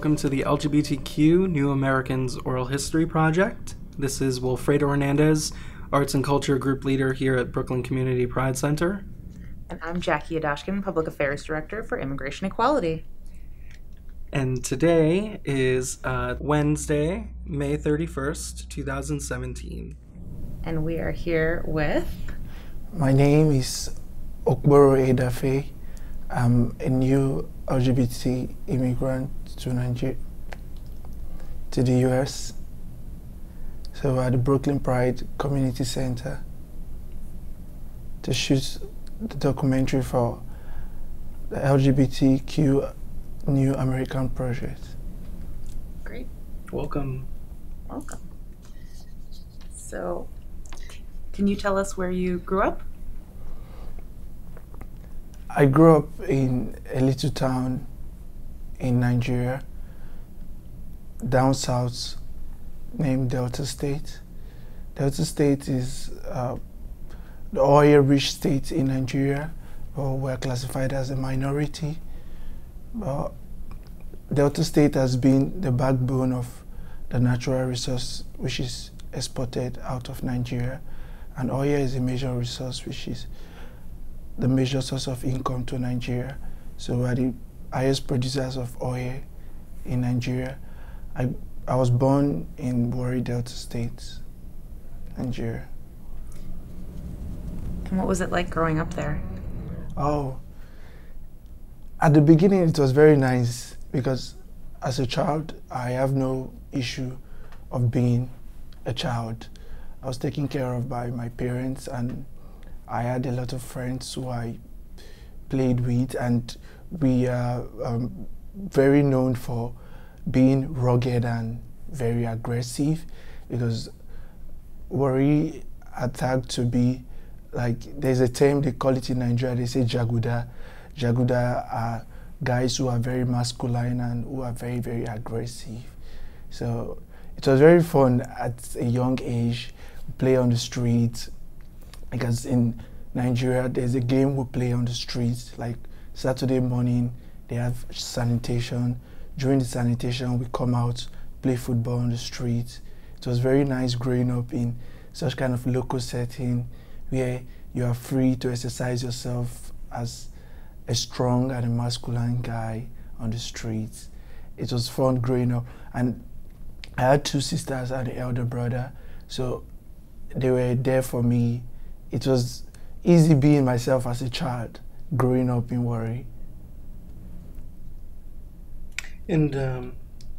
welcome to the LGBTQ New Americans Oral History Project. This is Wilfredo Hernandez, Arts and Culture Group Leader here at Brooklyn Community Pride Center. And I'm Jackie Yodashkin, Public Affairs Director for Immigration Equality. And today is Wednesday, May 31st, 2017. And we are here with... My name is Okboro Edafe. I'm a new LGBT immigrant to Nigeria, to the US. So at the Brooklyn Pride Community Center to shoot the documentary for the LGBTQ New American Project. Great. Welcome. Welcome. So, can you tell us where you grew up? I grew up in a little town in Nigeria, down south, named Delta State. Delta State is the oil-rich state in Nigeria, but we're classified as a minority. But Delta State has been the backbone of the natural resource which is exported out of Nigeria, and oil is a major resource which is the major source of income to Nigeria. So we're the highest producers of oil in Nigeria. I was born in Warri, Delta State, Nigeria. And what was it like growing up there? Oh, at the beginning it was very nice because as a child I have no issue of being a child. I was taken care of by my parents, and I had a lot of friends who I played with, and we are very known for being rugged and very aggressive, because Warri are tagged to be like, there's a term they call it in Nigeria, they say Jaguda. Jaguda are guys who are very masculine and who are very, very aggressive. So it was very fun at a young age, play on the streets. Because in Nigeria, there's a game we play on the streets, like Saturday morning, they have sanitation. During the sanitation, we come out, play football on the streets. It was very nice growing up in such kind of local setting where you are free to exercise yourself as a strong and a masculine guy on the streets. It was fun growing up. And I had two sisters and an elder brother, so they were there for me. It was easy being myself as a child, growing up in Warri. And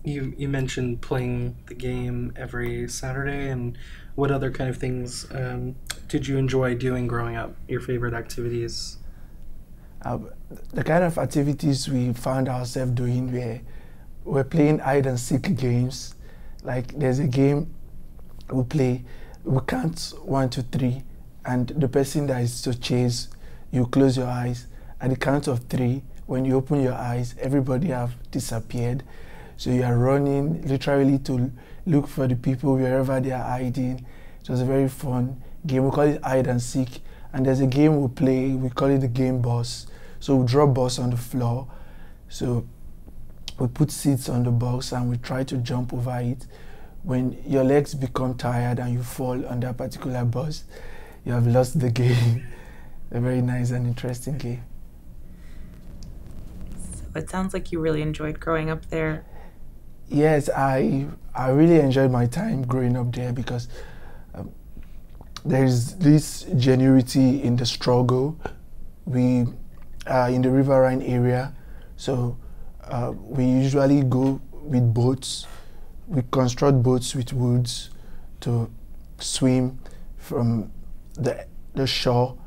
you mentioned playing the game every Saturday, and what other kind of things did you enjoy doing growing up, your favorite activities? The kind of activities we found ourselves doing were playing hide and seek games. Like there's a game we play, we count 1, 2, 3, and the person that is to chase, you close your eyes. At the count of 3, when you open your eyes, everybody have disappeared. So you are running literally to look for the people wherever they are hiding. It was a very fun game. We call it hide and seek. And there's a game we play, we call it the game boss. So we draw boss on the floor. So we put seats on the box and we try to jump over it. When your legs become tired and you fall on that particular bus, you have lost the game. A very nice and interesting game. So it sounds like you really enjoyed growing up there. Yes, I really enjoyed my time growing up there because there's this genuinity in the struggle. We are in the riverine area, so we usually go with boats. We construct boats with woods to swim from the shore.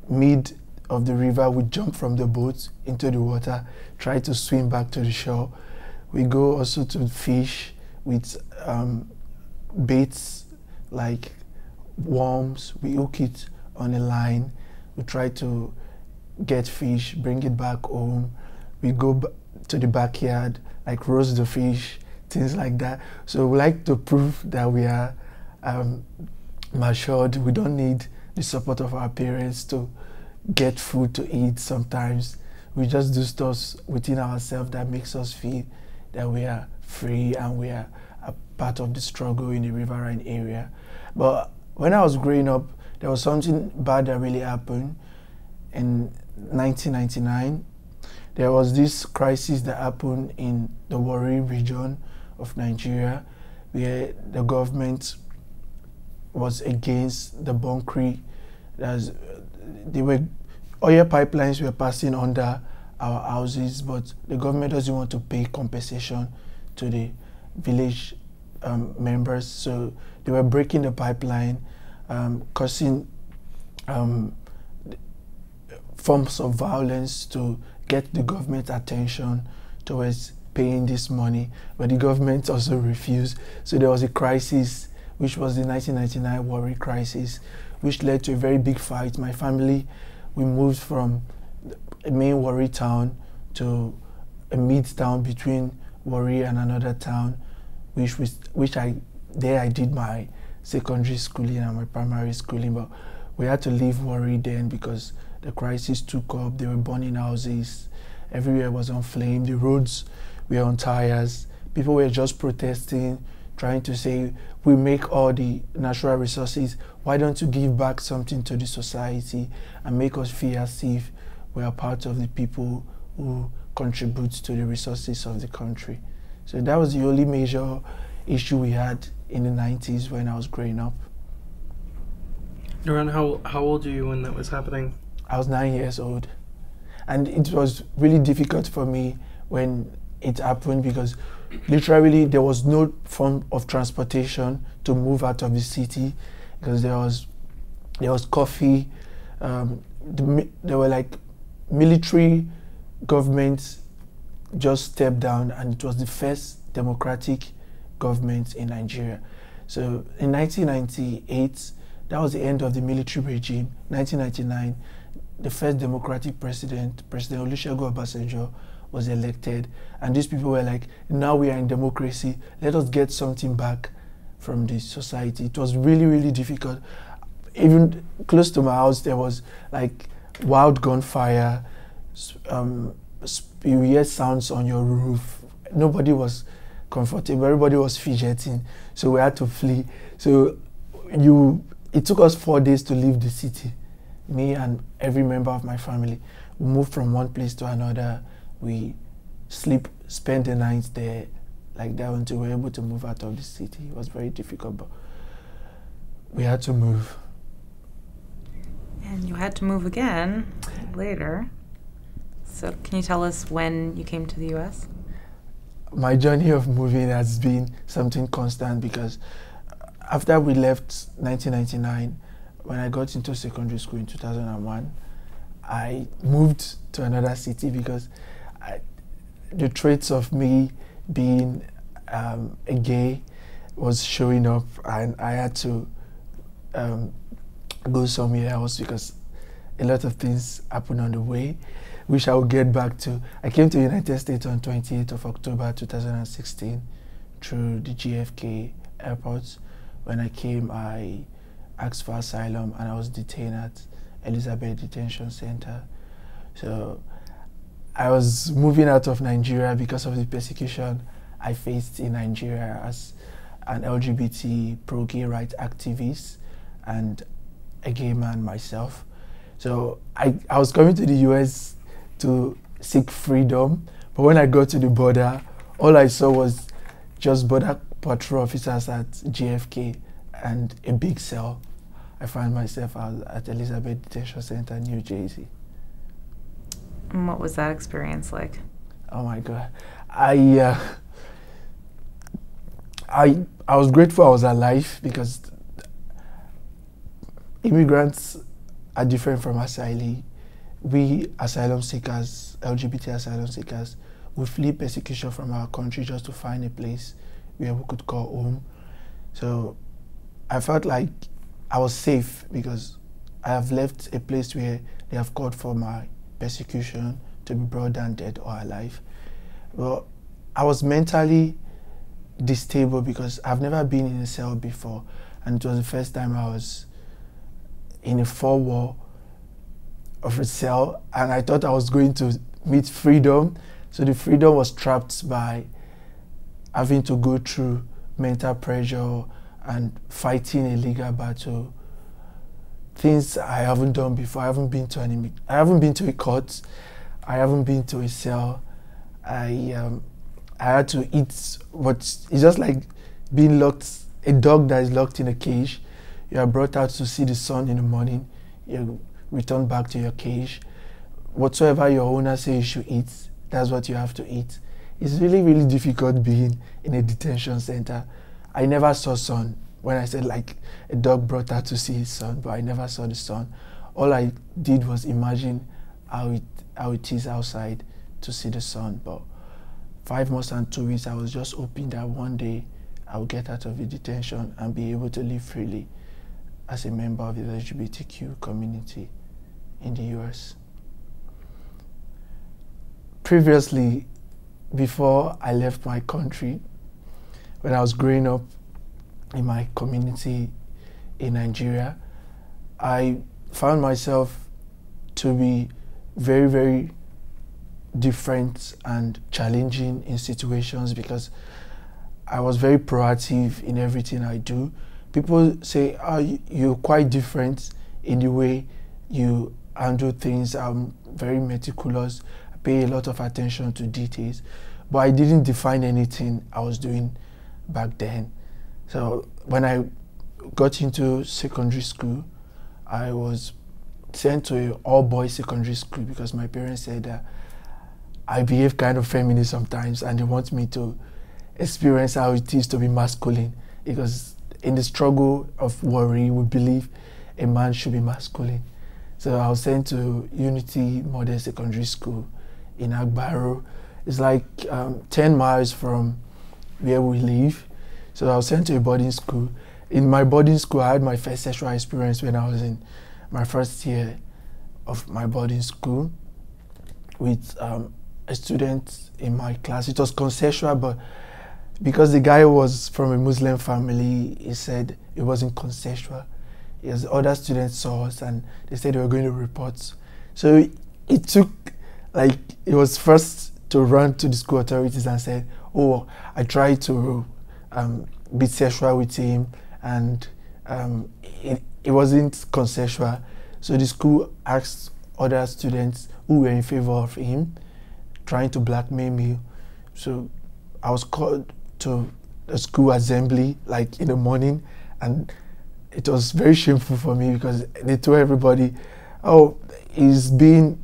Mid of the river, we jump from the boat into the water, try to swim back to the shore. We go also to fish with baits like worms. We hook it on a line. We try to get fish, bring it back home. We go to the backyard, like roast the fish, things like that. So we like to prove that we are matured. We don't need the support of our parents to get food to eat sometimes. We just do stuff within ourselves that makes us feel that we are free and we are a part of the struggle in the riverine area. But when I was growing up, there was something bad that really happened. In 1999, there was this crisis that happened in the Warri region of Nigeria, where the government was against the bunkering. Oil pipelines were passing under our houses, but the government doesn't want to pay compensation to the village members, so they were breaking the pipeline, causing forms of violence to get the government attention towards paying this money, but the government also refused. So there was a crisis, which was the 1999 Warri crisis, which led to a very big fight. My family, we moved from a main Warri town to a mid-town between Warri and another town, which I did my secondary schooling and my primary schooling, but we had to leave Warri then because the crisis took up. They were burning houses, everywhere was on flame, the roads were on tires, people were just protesting, trying to say, we make all the natural resources, why don't you give back something to the society and make us feel as if we are part of the people who contribute to the resources of the country. So that was the only major issue we had in the 90s when I was growing up. Around how old were you when that was happening? I was 9 years old. And it was really difficult for me when it happened because literally there was no form of transportation to move out of the city because there was coffee. There were like military governments just stepped down, and it was the first democratic government in Nigeria. So in 1998, that was the end of the military regime. 1999, the first democratic president, President Olusegun Obasanjo, was elected, and these people were like, now we are in democracy, let us get something back from the society. It was really, really difficult. Even close to my house, there was like wild gunfire, you hear sounds on your roof. Nobody was comfortable, everybody was fidgeting, so we had to flee. So it took us 4 days to leave the city. Me and every member of my family, we moved from one place to another. We spent the night there like that until we were able to move out of the city. It was very difficult, but we had to move. And you had to move again later. So can you tell us when you came to the US? My journey of moving has been something constant because after we left 1999, when I got into secondary school in 2001, I moved to another city because the traits of me being a gay was showing up, and I had to go somewhere else because a lot of things happened on the way, which I will get back to. I came to the United States on 28th of October 2016 through the JFK airport. When I came, I asked for asylum and I was detained at Elizabeth Detention Center. So I was moving out of Nigeria because of the persecution I faced in Nigeria as an LGBT pro-gay rights activist and a gay man myself. So I was coming to the US to seek freedom, but when I got to the border, all I saw was just border patrol officers at JFK and a big cell. I found myself at Elizabeth Detention Center, New Jersey. And what was that experience like? Oh my God. I was grateful I was alive because immigrants are different from asylees. We asylum seekers, LGBT asylum seekers, we flee persecution from our country just to find a place where we could call home. So I felt like I was safe because I have left a place where they have called for my persecution to be brought down dead or alive. Well, I was mentally distable because I've never been in a cell before, and it was the first time I was in a four-wall of a cell, and I thought I was going to meet freedom. So the freedom was trapped by having to go through mental pressure and fighting a legal battle. Things I haven't done before. I haven't been to a court. I haven't been to a cell. I had to eat what it's just like being locked, a dog that is locked in a cage. You are brought out to see the sun in the morning. You return back to your cage. Whatsoever your owner says you should eat, that's what you have to eat. It's really, really difficult being in a detention center. I never saw sun. When I said like a dog brought out to see his son, but I never saw the sun. All I did was imagine how it is outside to see the sun. But 5 months and 2 weeks, I was just hoping that one day I would get out of the detention and be able to live freely as a member of the LGBTQ community in the US. Previously, before I left my country, when I was growing up in my community in Nigeria, I found myself to be very, very different and challenging in situations because I was very proactive in everything I do. People say, oh, you're quite different in the way you handle things. I'm very meticulous. I pay a lot of attention to details. But I didn't define anything I was doing back then. So when I got into secondary school, I was sent to an all-boys secondary school because my parents said that I behave kind of feminine sometimes and they want me to experience how it is to be masculine, because in the struggle of worry, we believe a man should be masculine. So I was sent to Unity Modern Secondary School in Agbaro. It's like 10 miles from where we live. So I was sent to a boarding school. In my boarding school, I had my first sexual experience when I was in my first year of my boarding school with a student in my class. It was consensual, but because the guy was from a Muslim family, he said it wasn't consensual. Yes, other students saw us and they said they were going to report. So it took, like, it was first to run to the school authorities and said, oh, I tried to be sexual with him and it wasn't consensual. So the school asked other students who were in favor of him, trying to blackmail me. So I was called to the school assembly like in the morning, and it was very shameful for me because they told everybody, oh, he's being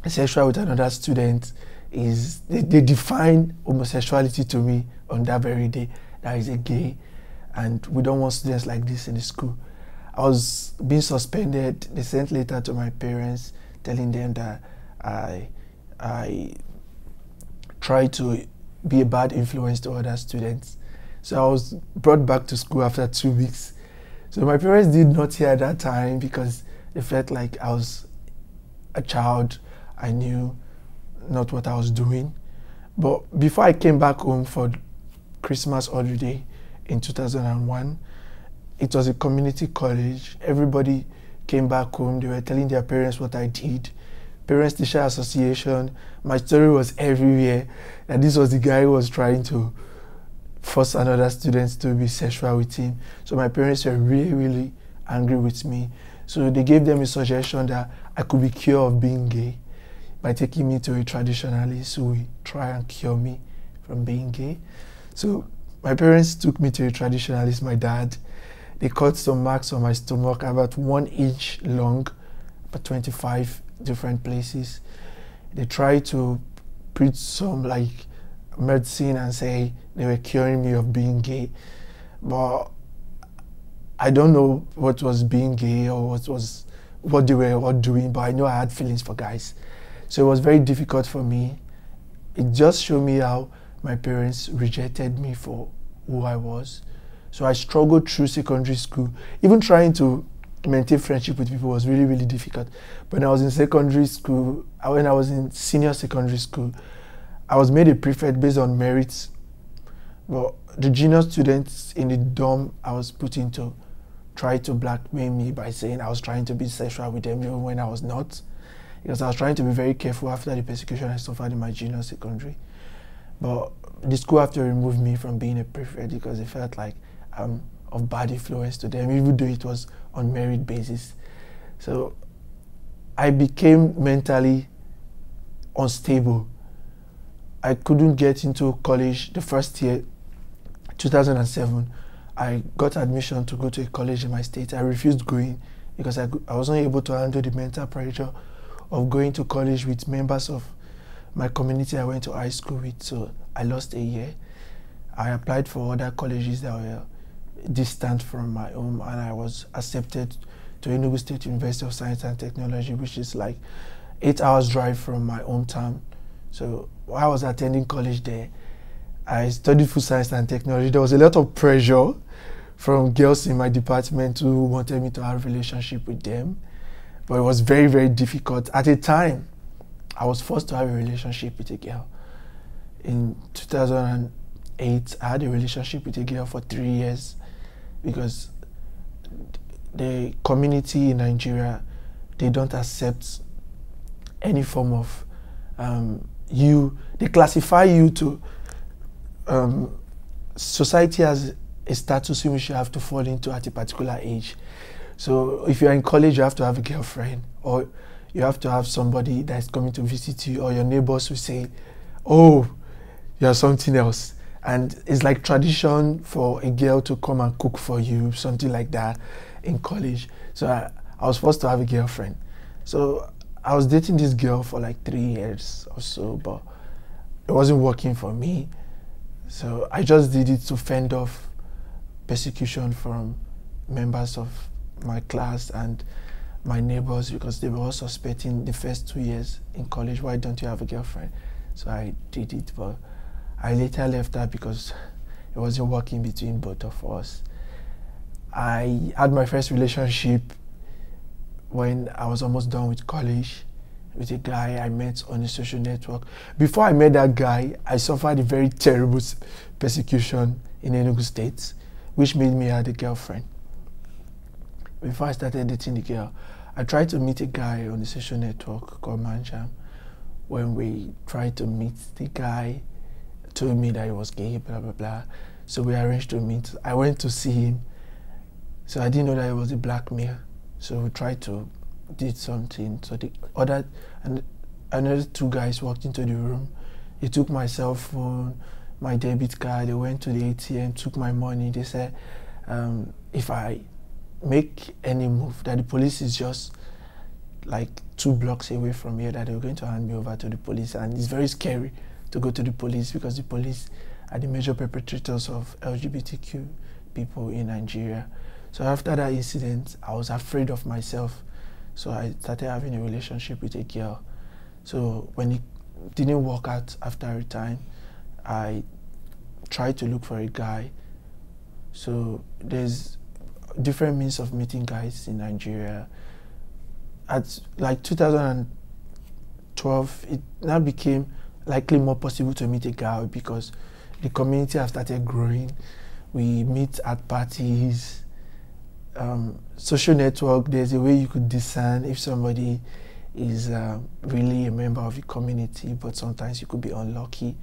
sexual with another student. They define homosexuality to me on that very day, that is a gay, and we don't want students like this in the school. I was being suspended. They sent letter to my parents telling them that I tried to be a bad influence to other students. So I was brought back to school after 2 weeks. So my parents did not hear at that time because they felt like I was a child. I knew not what I was doing. But before I came back home for Christmas holiday in 2001, it was a community college. Everybody came back home. They were telling their parents what I did. Parents Teacher Association. My story was everywhere. And this was the guy who was trying to force another student to be sexual with him. So my parents were really, really angry with me. So they gave them a suggestion that I could be cured of being gay by taking me to a traditionalist who would try and cure me from being gay. So my parents took me to a traditionalist, my dad. They cut some marks on my stomach about 1 inch long, about 25 different places. They tried to preach some like medicine and say they were curing me of being gay. But I don't know what was being gay or what they were all doing, but I know I had feelings for guys. So it was very difficult for me. It just showed me how my parents rejected me for who I was. So I struggled through secondary school. Even trying to maintain friendship with people was really, really difficult. When I was in secondary school, when I was in senior secondary school, I was made a prefect based on merits. But the junior students in the dorm I was put into tried to blackmail me by saying I was trying to be sexual with them even when I was not. Because I was trying to be very careful after the persecution I suffered in my junior secondary. But the school have to remove me from being a prefect because they felt like I'm of bad influence to them, even though it was on merit basis. So I became mentally unstable. I couldn't get into college the first year, 2007. I got admission to go to a college in my state. I refused going because I wasn't able to handle the mental pressure of going to college with members of my community I went to high school with. So I lost a year. I applied for other colleges that were distant from my home, and I was accepted to Enugu State University of Science and Technology, which is like 8 hours drive from my hometown. So while I was attending college there, I studied food science and technology. There was a lot of pressure from girls in my department who wanted me to have a relationship with them. But it was very, very difficult. At a time, I was forced to have a relationship with a girl. In 2008, I had a relationship with a girl for 3 years because the community in Nigeria, they don't accept any form of they classify you to society as a status in which you have to fall into at a particular age. So if you're in college, you have to have a girlfriend, or you have to have somebody that's coming to visit you, or your neighbors will say, oh, you're something else. And it's like tradition for a girl to come and cook for you, something like that in college. So I was forced to have a girlfriend. So I was dating this girl for like 3 years or so, but it wasn't working for me. So I just did it to fend off persecution from members of my class and my neighbors, because they were all suspecting the first 2 years in college, why don't you have a girlfriend? So I did it, but I later left that because it wasn't working between both of us. I had my first relationship when I was almost done with college with a guy I met on a social network. Before I met that guy, I suffered a very terrible persecution in Enugu State, which made me have a girlfriend. Before I started dating the girl, I tried to meet a guy on the social network called Manjam. When we tried to meet, the guy told me that he was gay, blah, blah, blah. So we arranged to meet. I went to see him. So I didn't know that it was a black male. So we tried to do something. So the other, and another 2 guys walked into the room. They took my cell phone, my debit card. They went to the ATM, took my money. They said, if I make any move, that the police is just like 2 blocks away from here, that they were going to hand me over to the police. And it's very scary to go to the police because the police are the major perpetrators of LGBTQ people in Nigeria. So after that incident, I was afraid of myself. So I started having a relationship with a girl. So when it didn't work out after a time, I tried to look for a guy. So there's different means of meeting guys in Nigeria. At like 2012, it now became likely more possible to meet a guy because the community has started growing. We meet at parties, social network. There's a way you could discern if somebody is really a member of the community, but sometimes you could be unlucky.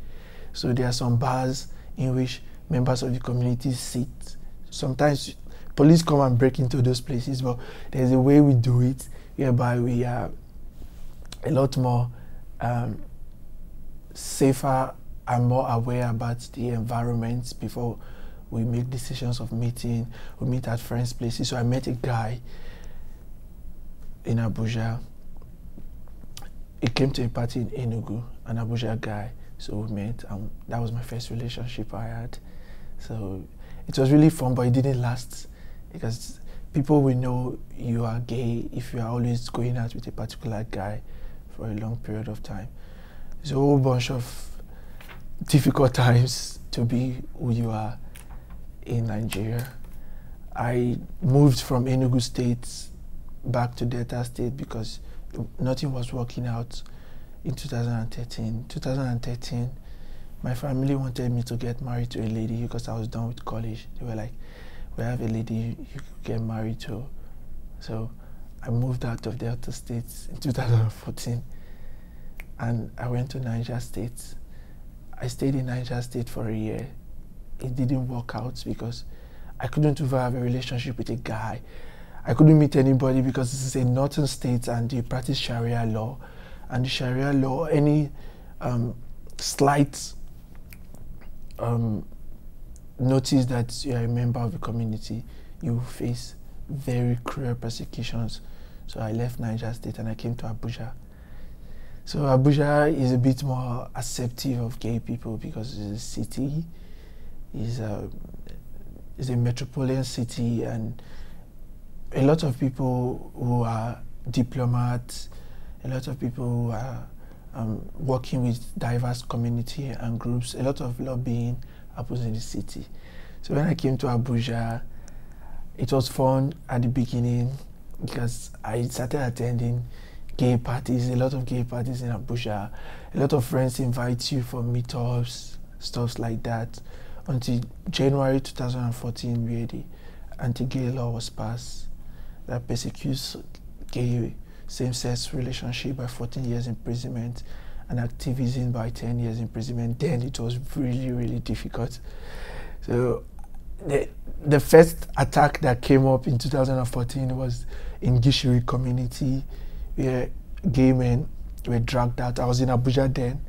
So there are some bars in which members of the community sit. Sometimes police come and break into those places, but there's a way we do it whereby we are a lot more safer and more aware about the environment before we make decisions of meeting. We meet at friends' places. So I met a guy in Abuja. He came to a party in Enugu, an Abuja guy. So we met, and that was my first relationship I had. So it was really fun, but it didn't last because people will know you are gay if you are always going out with a particular guy for a long period of time. It's a whole bunch of difficult times to be who you are in Nigeria. I moved from Enugu State back to Delta State because nothing was working out in 2013. 2013, my family wanted me to get married to a lady because I was done with college. They were like, we have a lady you could get married to. So I moved out of Delta State in 2014 and I went to Niger State. I stayed in Niger State for a year. It didn't work out because I couldn't even have a relationship with a guy. I couldn't meet anybody because this is a northern state and they practice Sharia law. And the Sharia law, any slight notice that you are a member of the community, you will face very cruel persecutions. So I left Niger State and I came to Abuja. So Abuja is a bit more accepting of gay people because it's a city, it's a metropolitan city, and a lot of people who are diplomats, a lot of people who are working with diverse community and groups, a lot of lobbying happens in the city. So when I came to Abuja, it was fun at the beginning because I started attending gay parties, a lot of gay parties in Abuja. A lot of friends invite you for meetups, stuff like that, until January 2014, where the anti-gay law was passed that persecutes gay same-sex relationship by 14 years imprisonment and activism by 10 years imprisonment. Then it was really, really difficult. So the first attack that came up in 2014 was in Gishiri community, where gay men were dragged out. I was in Abuja then,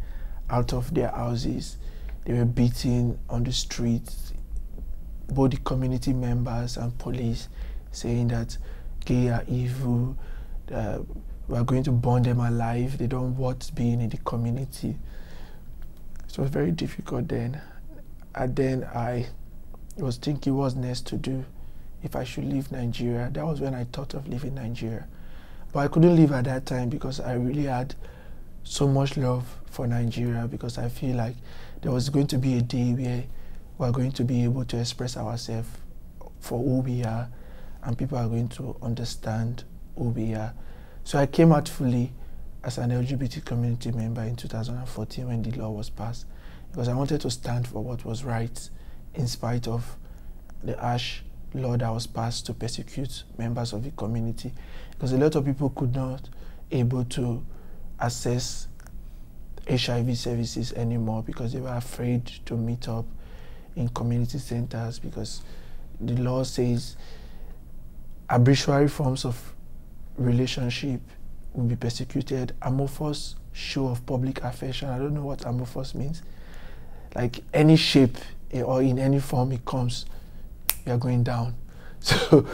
out of their houses. They were beaten on the streets, both the community members and police, saying that gay are evil, we are going to burn them alive, they don't want being in the community. It was very difficult then. And then I was thinking what's next to do, if I should leave Nigeria. That was when I thought of leaving Nigeria. But I couldn't leave at that time because I really had so much love for Nigeria, because I feel like there was going to be a day where we are going to be able to express ourselves for who we are, and people are going to understand who we are. So I came out fully as an LGBT community member in 2014 when the law was passed, because I wanted to stand for what was right in spite of the harsh law that was passed to persecute members of the community, because a lot of people could not able to access HIV services anymore because they were afraid to meet up in community centers, because the law says arbitrary forms of relationship will be persecuted. Amorphous show of public affection, I don't know what amorphous means, like any shape or in any form it comes, you are going down. So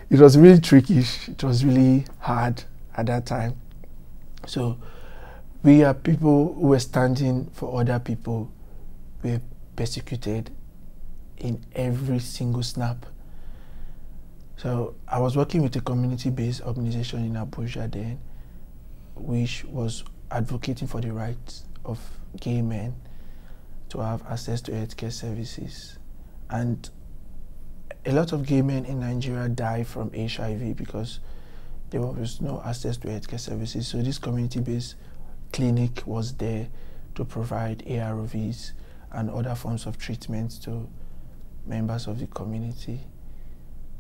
it was really tricky, it was really hard at that time. So we are people who were standing for other people, were persecuted in every single snap. So I was working with a community-based organization in Abuja then, which was advocating for the rights of gay men to have access to healthcare services. And a lot of gay men in Nigeria die from HIV because there was no access to healthcare services. So this community-based clinic was there to provide ARVs and other forms of treatment to members of the community.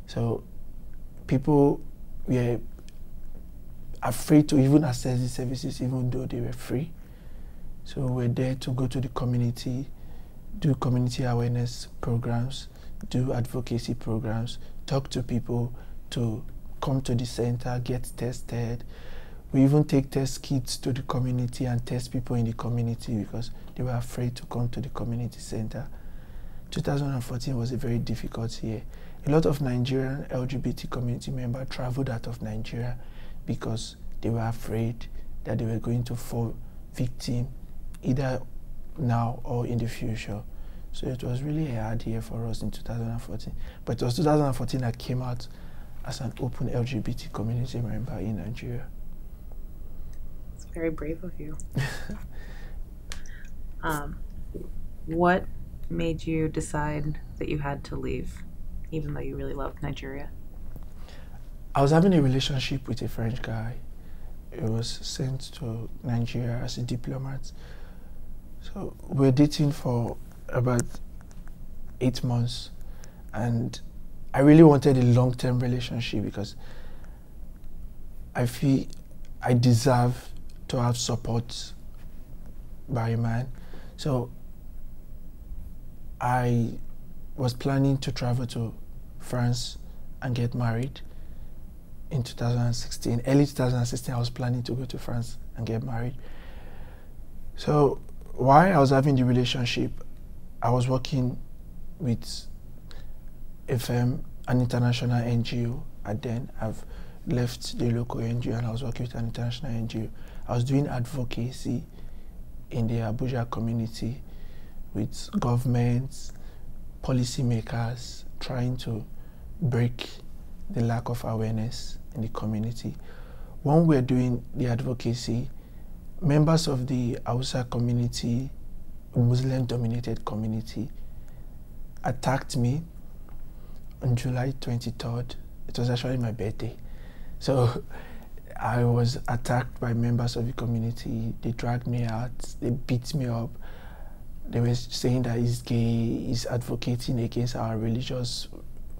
So people were afraid to even access the services even though they were free. So we're there to go to the community, do community awareness programs, do advocacy programs, talk to people to come to the center, get tested. We even take test kits to the community and test people in the community because they were afraid to come to the community center. 2014 was a very difficult year. A lot of Nigerian LGBT community members traveled out of Nigeria because they were afraid that they were going to fall victim either now or in the future. So it was really a hard year for us in 2014. But it was 2014 I came out as an open LGBT community member in Nigeria. It's very brave of you. What made you decide that you had to leave, even though you really loved Nigeria? I was having a relationship with a French guy. He was sent to Nigeria as a diplomat. So we were dating for about 8 months, and I really wanted a long-term relationship because I feel I deserve to have support by a man. So I was planning to travel to France and get married in 2016. Early 2016, I was planning to go to France and get married. So while I was having the relationship, I was working with a firm, an international NGO. And then I've left the local NGO and I was working with an international NGO. I was doing advocacy in the Abuja community with governments, policymakers, trying to break the lack of awareness in the community. When we're doing the advocacy, members of the Hausa community, Muslim-dominated community, attacked me on July 23rd. It was actually my birthday. So I was attacked by members of the community. They dragged me out, they beat me up. They were saying that he's gay, he's advocating against our religious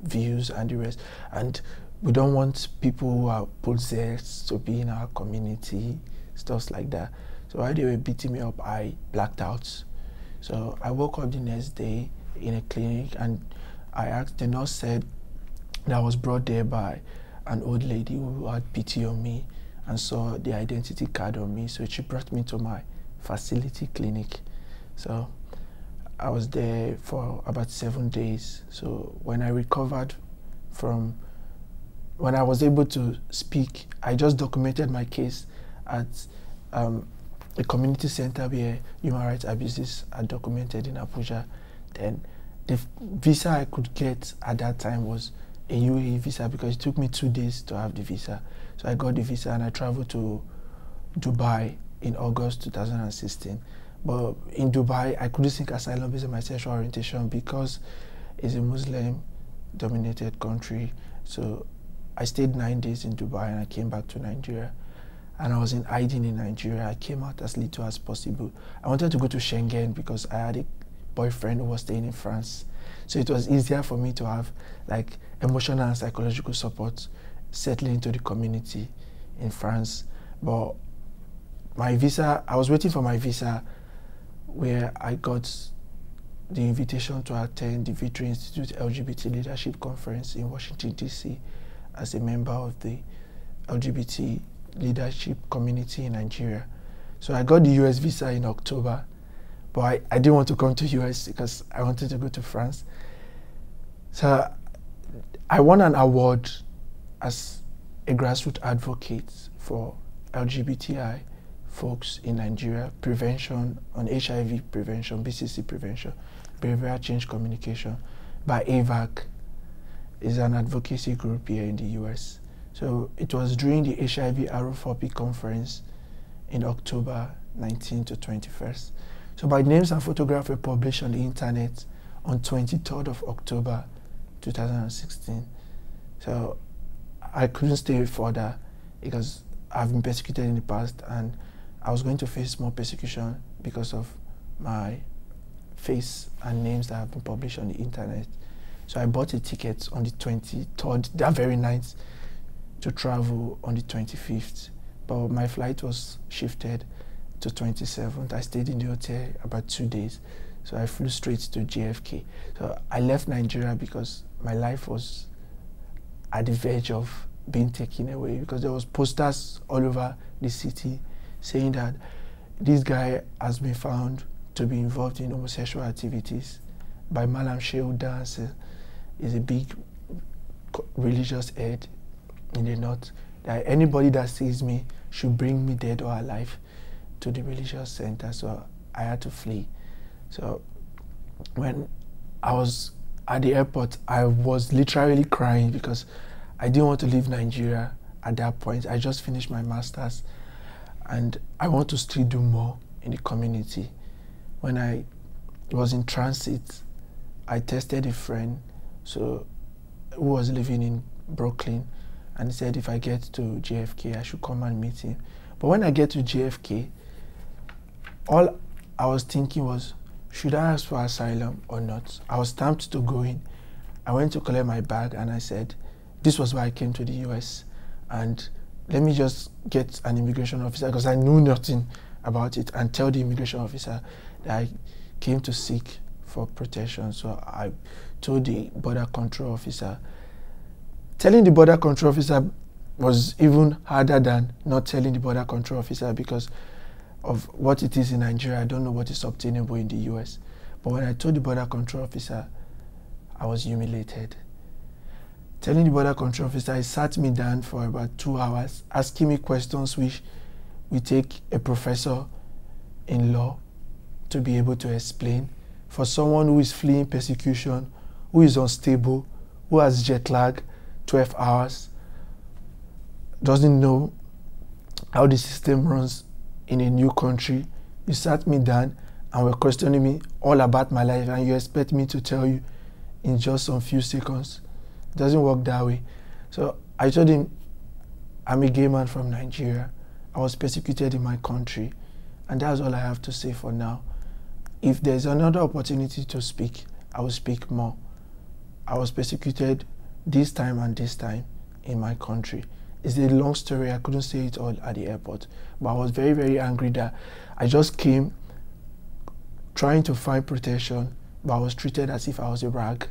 views and the rest. And we don't want people who are possessed to be in our community, stuff like that. So while they were beating me up, I blacked out. So I woke up the next day in a clinic and I asked, the nurse said that I was brought there by an old lady who had pity on me and saw the identity card on me. So she brought me to my facility clinic. So I was there for about 7 days. So when I recovered from, when I was able to speak, I just documented my case at a community center where human rights abuses are documented in Abuja. Then the visa I could get at that time was a UAE visa because it took me 2 days to have the visa. So I got the visa and I traveled to Dubai in August 2016. But in Dubai, I couldn't seek asylum based on my sexual orientation because it's a Muslim-dominated country. So I stayed 9 days in Dubai and I came back to Nigeria. And I was in hiding in Nigeria. I came out as little as possible. I wanted to go to Schengen because I had a boyfriend who was staying in France. So it was easier for me to have like emotional and psychological support settling into the community in France. But my visa, I was waiting for my visa where I got the invitation to attend the Victory Institute LGBT Leadership Conference in Washington, D.C. as a member of the LGBT leadership community in Nigeria. So I got the US visa in October, but I didn't want to come to US because I wanted to go to France. So I won an award as a grassroots advocate for LGBTI folks in Nigeria, prevention on HIV prevention, BCC prevention, behavioral change communication by AVAC. Is an advocacy group here in the US. So it was during the HIV Arophobia conference in October 19 to 21st. So my names and photographs were published on the internet on 23rd of October 2016. So I couldn't stay further because I've been persecuted in the past and I was going to face more persecution because of my face and names that have been published on the internet. So I bought a ticket on the 23rd, that very night, to travel on the 25th. But my flight was shifted to 27th. I stayed in the hotel about 2 days. So I flew straight to JFK. So I left Nigeria because my life was at the verge of being taken away because there was posters all over the city saying that this guy has been found to be involved in homosexual activities by Malam Shehu Dance. Is a big religious head in the north, that anybody that sees me should bring me dead or alive to the religious center. So I had to flee. So when I was at the airport, I was literally crying because I didn't want to leave Nigeria at that point. I just finished my master's and I want to still do more in the community. When I was in transit, I tested a friend who was living in Brooklyn, and he said if I get to JFK, I should come and meet him. But when I get to JFK, all I was thinking was, should I ask for asylum or not? I was stamped to go in. I went to collect my bag and I said, this was why I came to the US, and let me just get an immigration officer because I knew nothing about it, and tell the immigration officer that I came to seek for protection. So I told the border control officer. Telling the border control officer was even harder than not telling the border control officer because of what it is in Nigeria. I don't know what is obtainable in the US. But when I told the border control officer, I was humiliated. Telling the border control officer, he sat me down for about 2 hours, asking me questions which we take a professor in law to be able to explain. For someone who is fleeing persecution, who is unstable, who has jet lag, 12 hours, doesn't know how the system runs in a new country. You sat me down and were questioning me all about my life, and you expect me to tell you in just some few seconds. It doesn't work that way. So I told him, I'm a gay man from Nigeria. I was persecuted in my country, and that's all I have to say for now. If there's another opportunity to speak, I will speak more. I was persecuted this time and this time in my country. It's a long story. I couldn't say it all at the airport, but I was very, very angry that I just came trying to find protection, but I was treated as if I was a rag,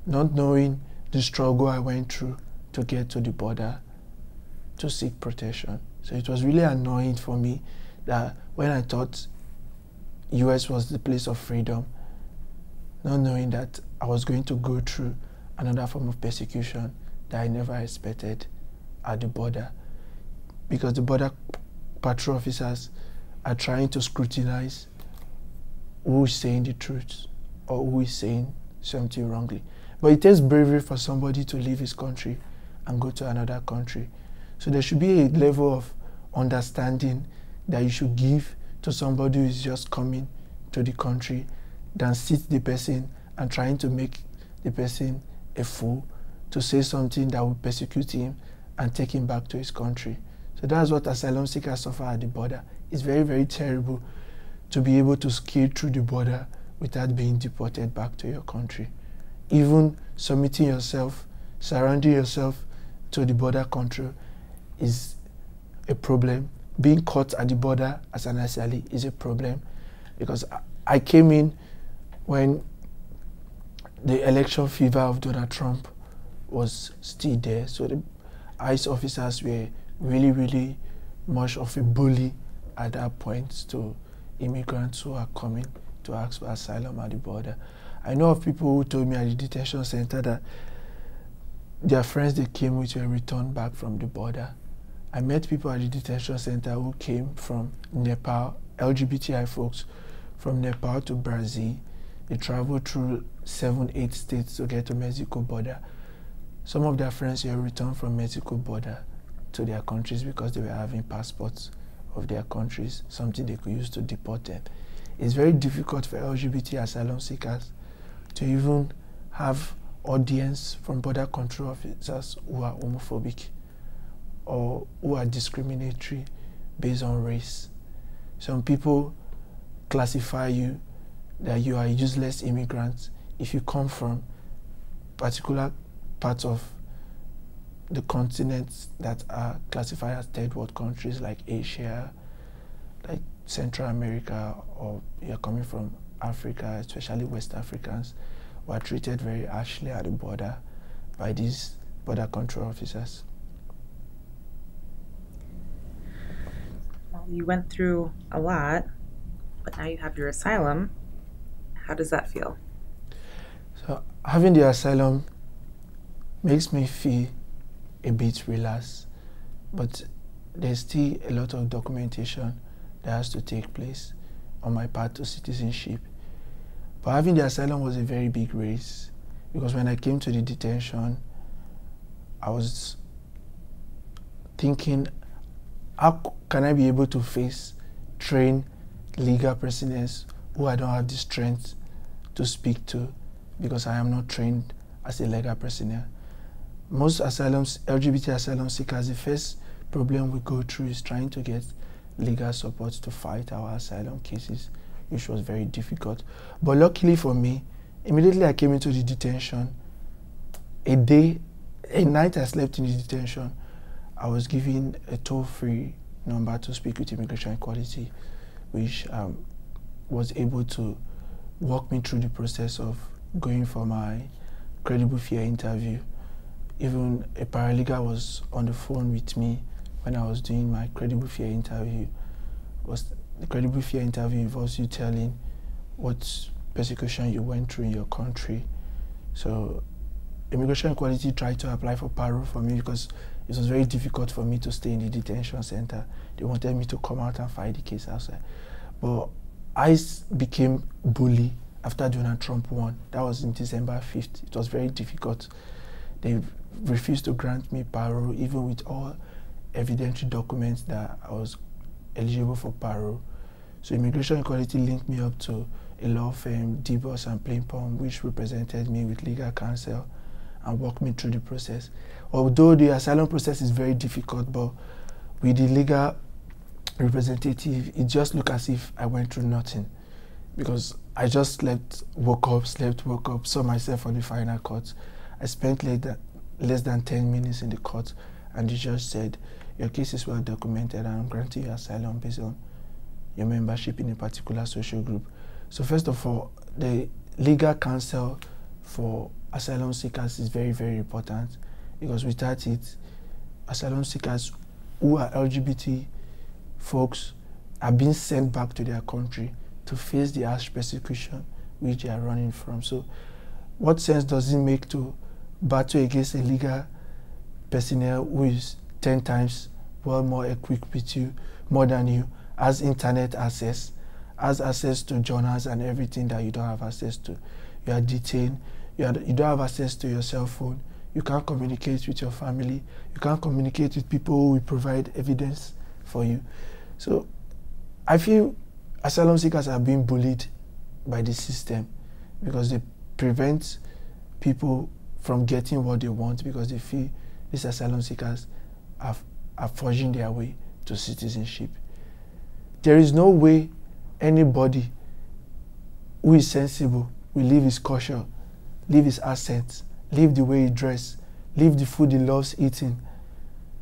not knowing the struggle I went through to get to the border to seek protection. So it was really annoying for me that when I thought US was the place of freedom, not knowing that I was going to go through another form of persecution that I never expected at the border, because the border patrol officers are trying to scrutinize who is saying the truth or who is saying something wrongly. But it takes bravery for somebody to leave his country and go to another country. So there should be a level of understanding that you should give to somebody who is just coming to the country than sit the person and trying to make the person a fool to say something that will persecute him and take him back to his country. So that's what asylum seekers suffer at the border. It's very, very terrible to be able to skate through the border without being deported back to your country. Even submitting yourself, surrounding yourself to the border control is a problem. Being caught at the border as an asylee is a problem, because I came in when the election fever of Donald Trump was still there. So the ICE officers were really, really much of a bully at that point to immigrants who are coming to ask for asylum at the border. I know of people who told me at the detention center that their friends they came with were returned back from the border. I met people at the detention center who came from Nepal, LGBTI folks from Nepal to Brazil. They traveled through 7-8 states to get to Mexico border. Some of their friends were returned from Mexico border to their countries because they were having passports of their countries, something they could use to deport them. It's very difficult for LGBT asylum seekers to even have audience from border control officers who are homophobic or who are discriminatory based on race. Some people classify you that you are a useless immigrant if you come from particular parts of the continents that are classified as third world countries like Asia, like Central America, or you're coming from Africa, especially West Africans, who are treated very harshly at the border by these border control officers. Well, you went through a lot, but now you have your asylum. How does that feel? So having the asylum makes me feel a bit relaxed, but there's still a lot of documentation that has to take place on my path to citizenship. But having the asylum was a very big race, because when I came to the detention, I was thinking, how can I be able to face trained legal prisoners who I don't have the strength to speak to because I am not trained as a legal prisoner? Most LGBT asylum seekers, the first problem we go through is trying to get legal support to fight our asylum cases, which was very difficult. But luckily for me, immediately I came into the detention, a night I slept in the detention, I was given a toll-free number to speak with Immigration Equality, which was able to walk me through the process of going for my credible fear interview. Even a paralegal was on the phone with me when I was doing my credible fear interview. The credible fear interview involves you telling what persecution you went through in your country. So Immigration Equality tried to apply for parole for me because it was very difficult for me to stay in the detention center. They wanted me to come out and fight the case outside. But I became bully after Donald Trump won. That was in December 5th. It was very difficult. They refused to grant me parole, even with all evidentiary documents that I was eligible for parole. So Immigration Equality linked me up to a law firm, DBOS and Plainpom, which represented me with legal counsel and walked me through the process. Although the asylum process is very difficult, but with the legal representative, it just looked as if I went through nothing, because I just slept, woke up, saw myself on the final court. I spent less than 10 minutes in the court, and the judge said, your case is well documented and I'm granting you asylum based on your membership in a particular social group. So first of all, the legal counsel for asylum seekers is very, very important, because without it, asylum seekers who are LGBT folks are being sent back to their country to face the harsh persecution which they are running from. So what sense does it make to battle against a legal personnel who is 10 times more equipped with you, more than you, has internet access, has access to journals and everything that you don't have access to? You are detained, you don't have access to your cell phone, you can't communicate with your family, you can't communicate with people who will provide evidence for you. So I feel asylum seekers are being bullied by the system because they prevent people from getting what they want, because they feel these asylum seekers are forging their way to citizenship. There is no way anybody who is sensible will leave his culture, leave his accent, leave the way he dresses, leave the food he loves eating,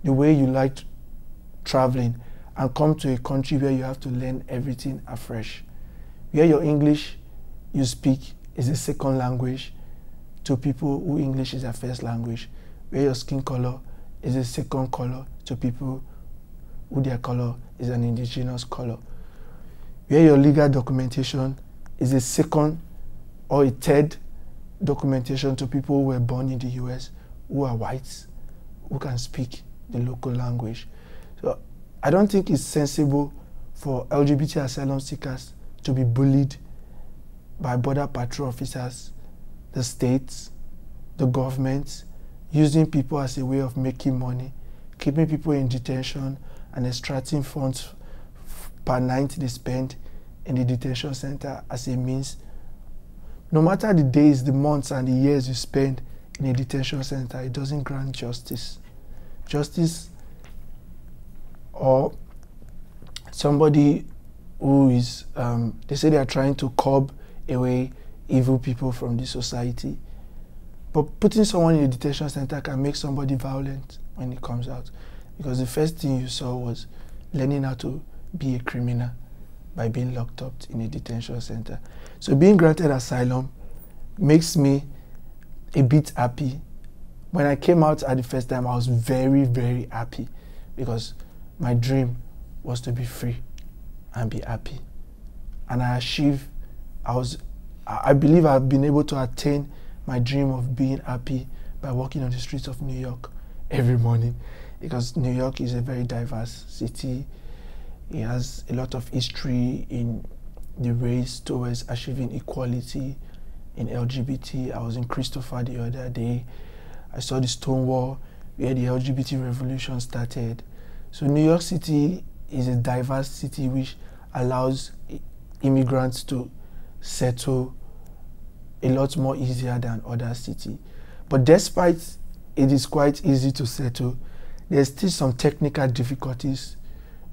the way you like traveling, and come to a country where you have to learn everything afresh, where your English you speak is a second language to people who English is their first language, where your skin color is a second color to people who their color is an indigenous color, where your legal documentation is a second or a third documentation to people who were born in the US, who are whites, who can speak the local language. So I don't think it's sensible for LGBT asylum seekers to be bullied by border patrol officers, the states, the government, using people as a way of making money, keeping people in detention and extracting funds per night they spend in the detention center as a means. No matter the days, the months, and the years you spend in a detention center, it doesn't grant justice. Justice, or somebody who is, they say they are trying to curb away evil people from the society. But putting someone in a detention center can make somebody violent when he comes out, because the first thing you saw was learning how to be a criminal by being locked up in a detention center. So being granted asylum makes me a bit happy. When I came out at the first time, I was very, very happy, because my dream was to be free and be happy. And I believe I've been able to attain my dream of being happy by walking on the streets of New York every morning, because New York is a very diverse city. It has a lot of history in the race towards achieving equality in LGBT. I was in Christopher the other day. I saw the Stonewall where the LGBT revolution started. So New York City is a diverse city which allows immigrants to settle a lot more easier than other cities. But despite it is quite easy to settle, there's still some technical difficulties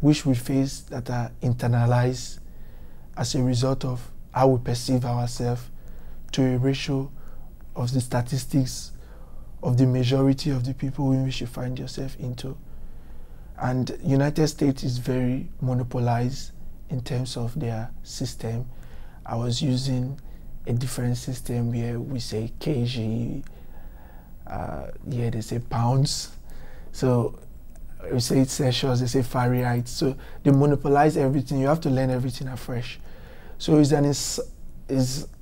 which we face that are internalized as a result of how we perceive ourselves to a ratio of the statistics of the majority of the people in which you find yourself into. And United States is very monopolized in terms of their system. I was using a different system where we say kg, yeah, they say pounds. So we say Celsius, they say Fahrenheit. So they monopolize everything. You have to learn everything afresh. So it's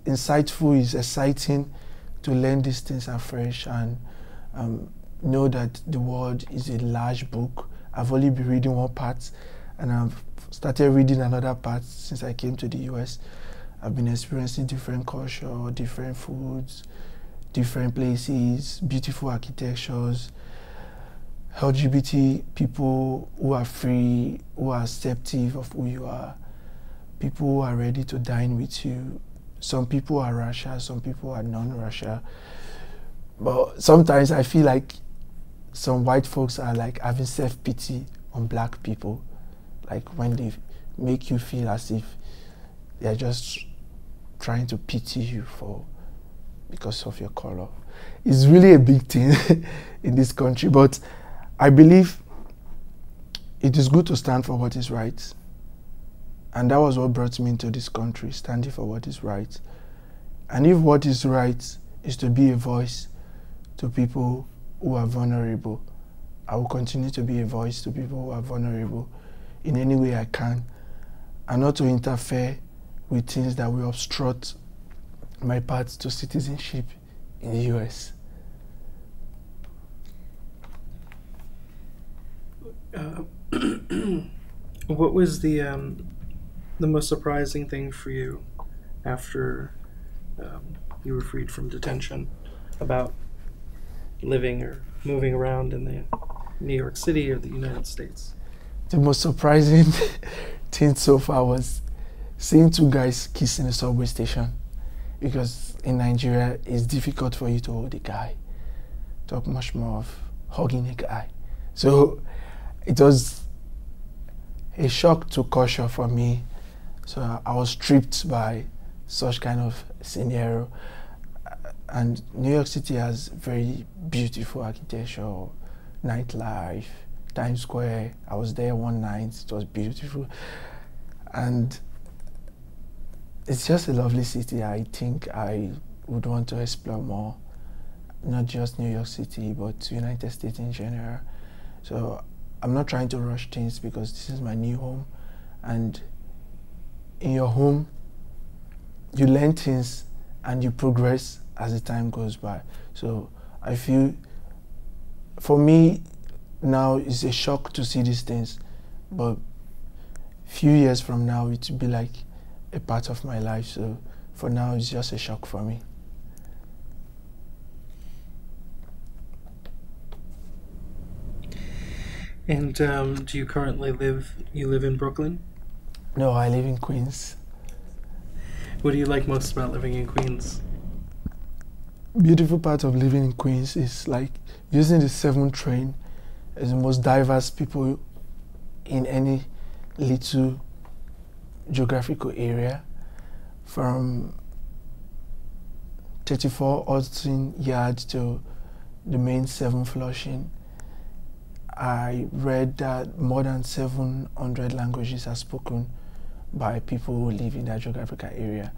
insightful, it's exciting to learn these things afresh and know that the world is a large book. I've only been reading one part, and I've started reading another part since I came to the US. I've been experiencing different culture, different foods, different places, beautiful architectures, LGBT people who are free, who are accepting of who you are, people who are ready to dine with you. Some people are Russia, some people are non-Russia. But sometimes I feel like some white folks are like having self-pity on black people, like when they make you feel as if they're just trying to pity you because of your color. It's really a big thing in this country, but I believe it is good to stand for what is right. And that was what brought me into this country, standing for what is right. And if what is right is to be a voice to people who are vulnerable, I will continue to be a voice to people who are vulnerable in any way I can, and not to interfere with things that will obstruct my path to citizenship in the US. What was the most surprising thing for you after you were freed from detention about living or moving around in the New York City or the United States? The most surprising thing so far was seeing two guys kiss in a subway station, because in Nigeria it's difficult for you to hold a guy. Talk much more of hugging a guy. So it was a shock to culture for me. So I was tripped by such kind of scenario. And New York City has very beautiful architecture, nightlife, Times Square. I was there one night, it was beautiful. And it's just a lovely city. I think I would want to explore more, not just New York City, but United States in general. So I'm not trying to rush things because this is my new home. And in your home, you learn things and you progress as the time goes by. So I feel, for me now, it's a shock to see these things, but few years from now, it will be like a part of my life. So for now, it's just a shock for me. And do you currently live in Brooklyn? No, I live in Queens. What do you like most about living in Queens? Beautiful part of living in Queens is like using the 7 train as the most diverse people in any little geographical area, from 34 Austin Yard to the main 7 Flushing. I read that more than 700 languages are spoken by people who live in that geographical area.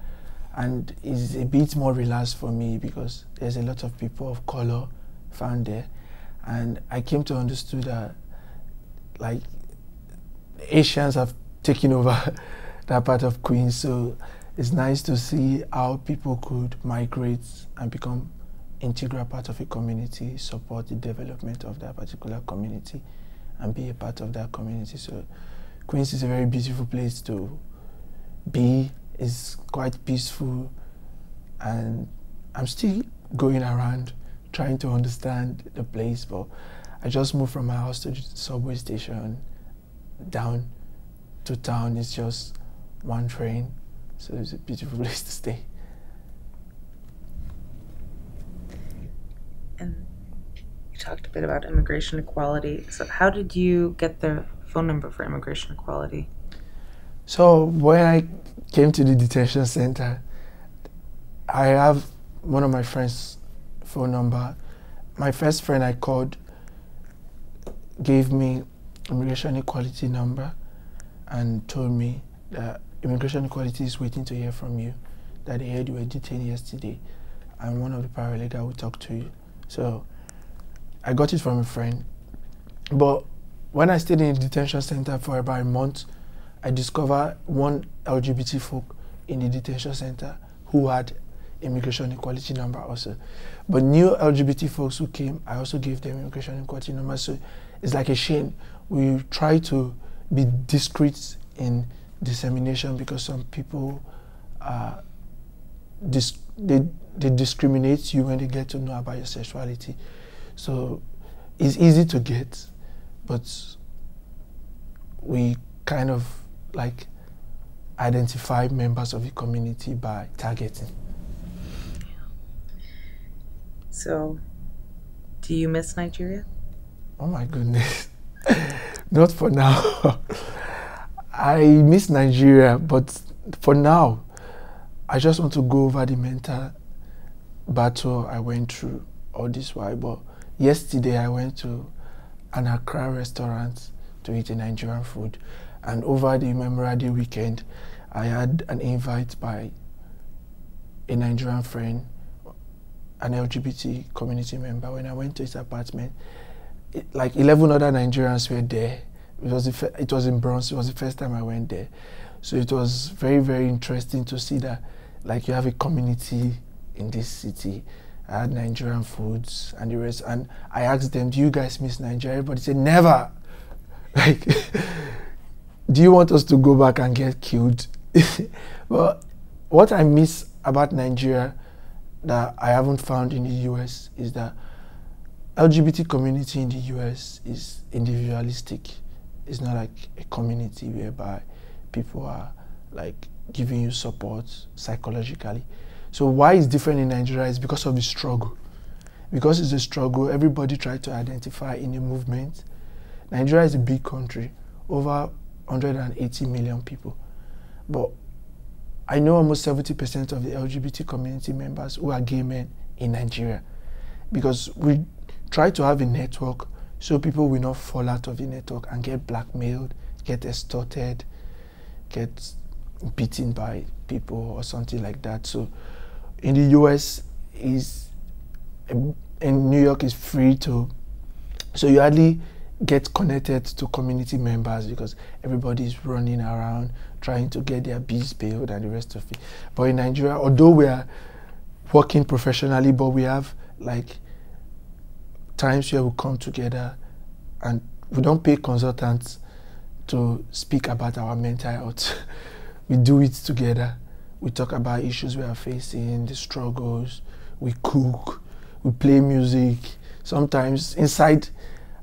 And it's a bit more relaxed for me because there's a lot of people of color found there. And I came to understand that like Asians have taken over that part of Queens. So it's nice to see how people could migrate and become integral part of a community, support the development of that particular community, and be a part of that community. So Queens is a very beautiful place to be. It's quite peaceful, and I'm still going around trying to understand the place, but I just moved from my house to the subway station down to town. It's just 1 train, so it's a beautiful place to stay. And you talked a bit about immigration equality. So how did you get the phone number for immigration equality? So when I came to the detention center, I have one of my friends' phone number. My first friend I called gave me immigration equality number and told me that immigration equality is waiting to hear from you. that they heard you were detained yesterday, and one of the paralegal will talk to you. So I got it from a friend. But when I stayed in the detention center for about a month, I discovered one LGBT folk in the detention center who had immigration equality number also. But new LGBT folks who came, I also gave them immigration equality number. So it's like a shame. We try to be discreet in dissemination because some people they discriminate you when they get to know about your sexuality. So it's easy to get, but we kind of like identify members of the community by targeting. So, do you miss Nigeria? Oh my goodness. Not for now. I miss Nigeria, but for now, I just want to go over the mental battle I went through all this while. But yesterday I went to an Accra restaurant to eat a Nigerian food, and over the Memorial Day weekend, I had an invite by a Nigerian friend, an LGBT community member. When I went to his apartment, like 11 other Nigerians were there. It was in Bronx. It was the first time I went there. So it was very, very interesting to see that like you have a community in this city. I had Nigerian foods and the rest. And I asked them, do you guys miss Nigeria? Everybody said, never. Like, do you want us to go back and get killed? But what I miss about Nigeria that I haven't found in the US is that LGBT community in the US is individualistic. It's not like a community whereby people are like giving you support psychologically. So why it's different in Nigeria is because of the struggle. Because it's a struggle, everybody tried to identify in a movement. Nigeria is a big country, over 180 million people. But I know almost 70% of the LGBT community members who are gay men in Nigeria, because we try to have a network so people will not fall out of the network and get blackmailed, get extorted, get beaten by people or something like that. So in the US, in New York is free to, so you hardly get connected to community members because everybody is running around trying to get their bills paid and the rest of it. But in Nigeria, although we are working professionally, but we have like times where we come together and we don't pay consultants to speak about our mental health. We do it together. We talk about issues we are facing, the struggles, we cook, we play music. Sometimes inside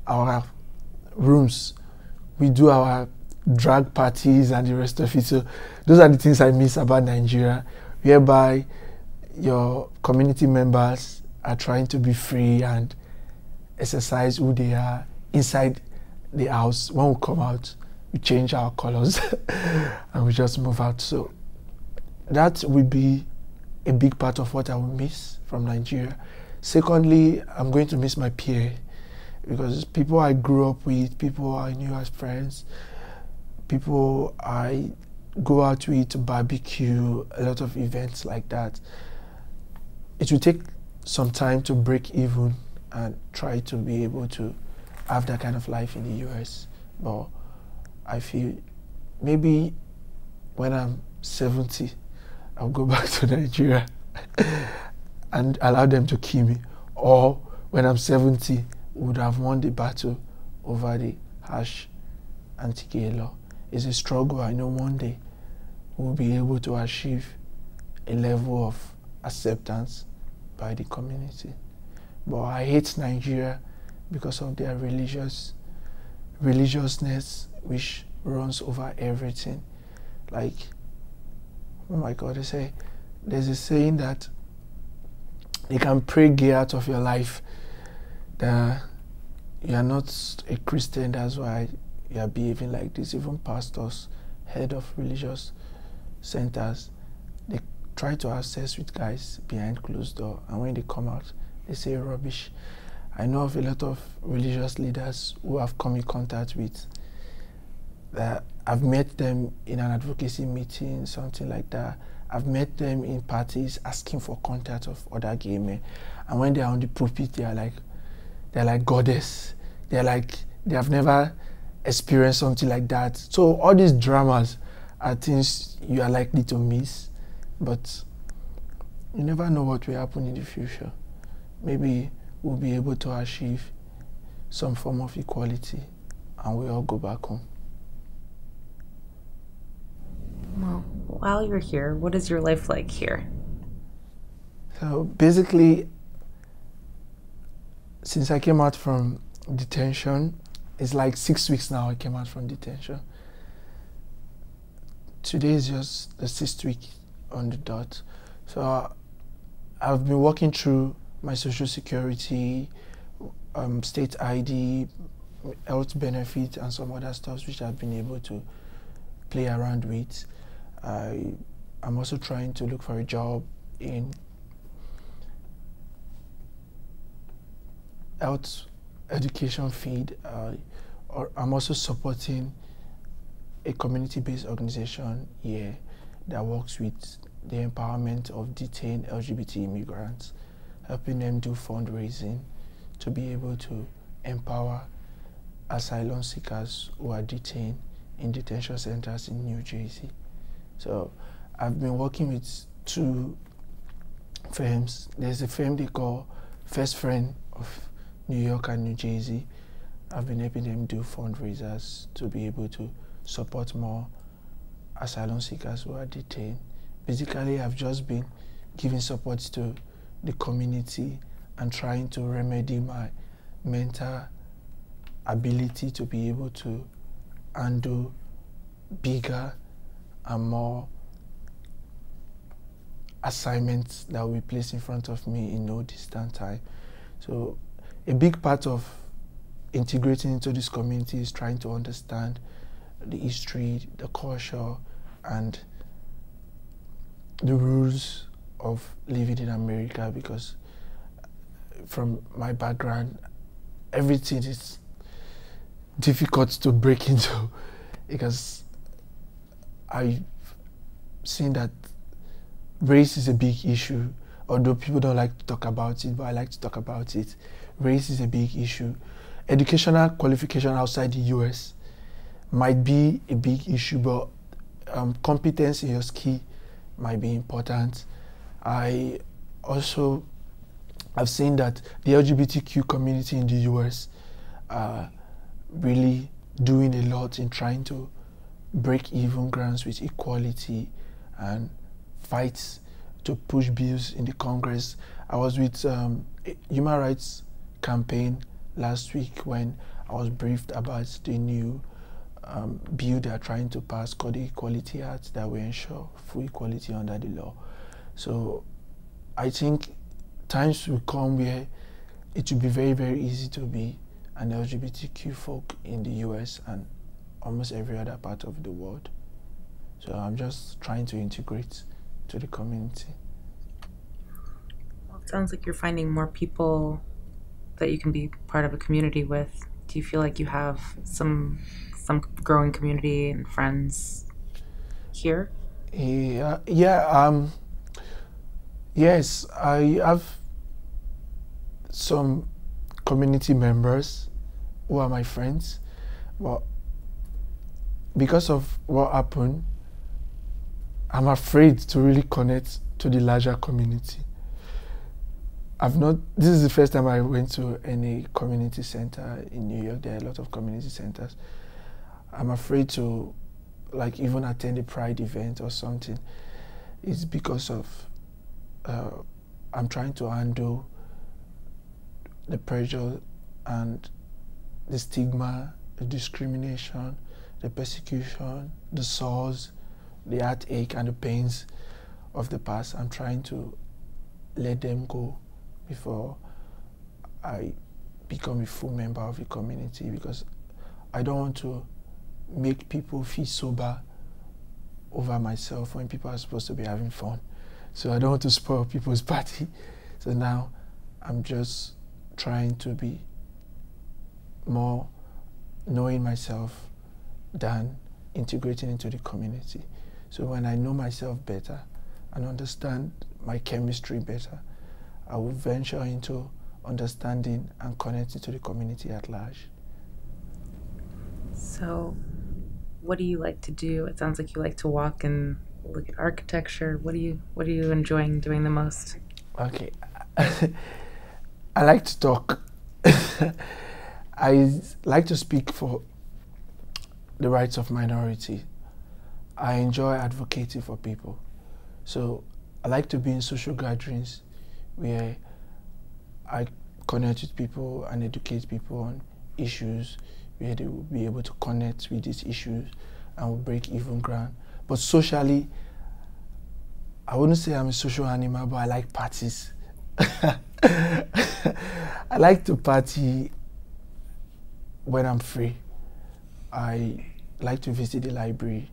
our rooms, we do our drag parties and the rest of it. So those are the things I miss about Nigeria, whereby your community members are trying to be free and exercise who they are inside the house. When we come out, we change our colors and we just move out. So that will be a big part of what I will miss from Nigeria. Secondly, I'm going to miss my peer, because people I grew up with, people I knew as friends, people I go out with to barbecue, a lot of events like that. It will take some time to break even and try to be able to have that kind of life in the US. But I feel maybe when I'm 70, I'll go back to Nigeria and allow them to kill me. Or when I'm 70, would have won the battle over the harsh anti-gay law. It's a struggle. I know one day we'll be able to achieve a level of acceptance by the community. But I hate Nigeria because of their religiousness, which runs over everything. Like, oh my God, there's a saying that you can pray gay out of your life, that you are not a Christian, that's why you are behaving like this. Even pastors, head of religious centers, they try to have sex with guys behind closed door, and when they come out, they say rubbish. I know of a lot of religious leaders who have come in contact with that I've met them in an advocacy meeting, something like that. I've met them in parties asking for contact of other gay men. And when they're on the pulpit, they're like goddess. They have never experienced something like that. So all these dramas are things you are likely to miss, but you never know what will happen in the future. Maybe we'll be able to achieve some form of equality and we all go back home. Well, while you're here, what is your life like here? So basically, since I came out from detention, it's like 6 weeks now I came out from detention. Today is just the 6th week on the dot. So I've been working through my social security, state ID, health benefits, and some other stuff which I've been able to play around with. I'm also trying to look for a job in health education field. I'm also supporting a community-based organization here that works with the empowerment of detained LGBT immigrants, helping them do fundraising to be able to empower asylum seekers who are detained in detention centers in New Jersey. So I've been working with 2 firms. There's a firm they call First Friend of New York and New Jersey. I've been helping them do fundraisers to be able to support more asylum seekers who are detained. Basically, I've just been giving support to the community and trying to remedy my mental ability to be able to handle bigger and more assignments that will be placed in front of me in no distant time. So a big part of integrating into this community is trying to understand the history, the culture, and the rules of living in America, because from my background, everything is difficult to break into because I've seen that race is a big issue, although people don't like to talk about it, but I like to talk about it. Race is a big issue. Educational qualification outside the US might be a big issue, but competence in your skill might be important. I also have seen that the LGBTQ community in the US are really doing a lot in trying to break even grounds with equality and fights to push bills in the Congress. I was with Human Rights Campaign last week when I was briefed about the new bill they are trying to pass called the Equality Act that will ensure full equality under the law. So I think times will come where it will be very, very easy to be an LGBTQ folk in the US and almost every other part of the world. So I'm just trying to integrate to the community. Well, it sounds like you're finding more people that you can be part of a community with. Do you feel like you have some growing community and friends here? Yes, I have some community members who are my friends, but because of what happened, I'm afraid to really connect to the larger community. This is the first time I went to any community center in New York. There are a lot of community centers. I'm afraid to even attend a Pride event or something. It's because of I'm trying to handle the pressure and the stigma, the discrimination, the persecution, the sores, the heartache and the pains of the past. I'm trying to let them go before I become a full member of the community, because I don't want to make people feel sober over myself when people are supposed to be having fun. So I don't want to spoil people's party. So now I'm just trying to be more knowing myself than integrating into the community. So when I know myself better and understand my chemistry better, I will venture into understanding and connecting to the community at large. So, what do you like to do? It sounds like you like to walk and look at architecture. What are you enjoying doing the most? Okay. I like to talk. I like to speak for the rights of minority. I enjoy advocating for people. So I like to be in social gatherings where I connect with people and educate people on issues where they will be able to connect with these issues and will break even ground. But socially, I wouldn't say I'm a social animal, but I like parties. I like to party when I'm free. I like to visit the library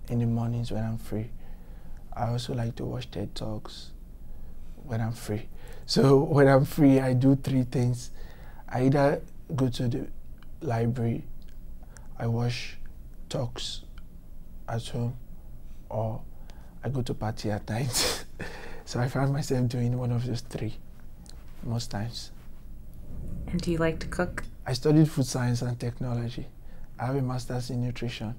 in the mornings when I'm free. I also like to watch TED Talks when I'm free. So when I'm free, I do three things. I either go to the library, I watch talks at home, or I go to party at night. So I find myself doing one of those three most times. And do you like to cook? I studied food science and technology. I have a master's in nutrition,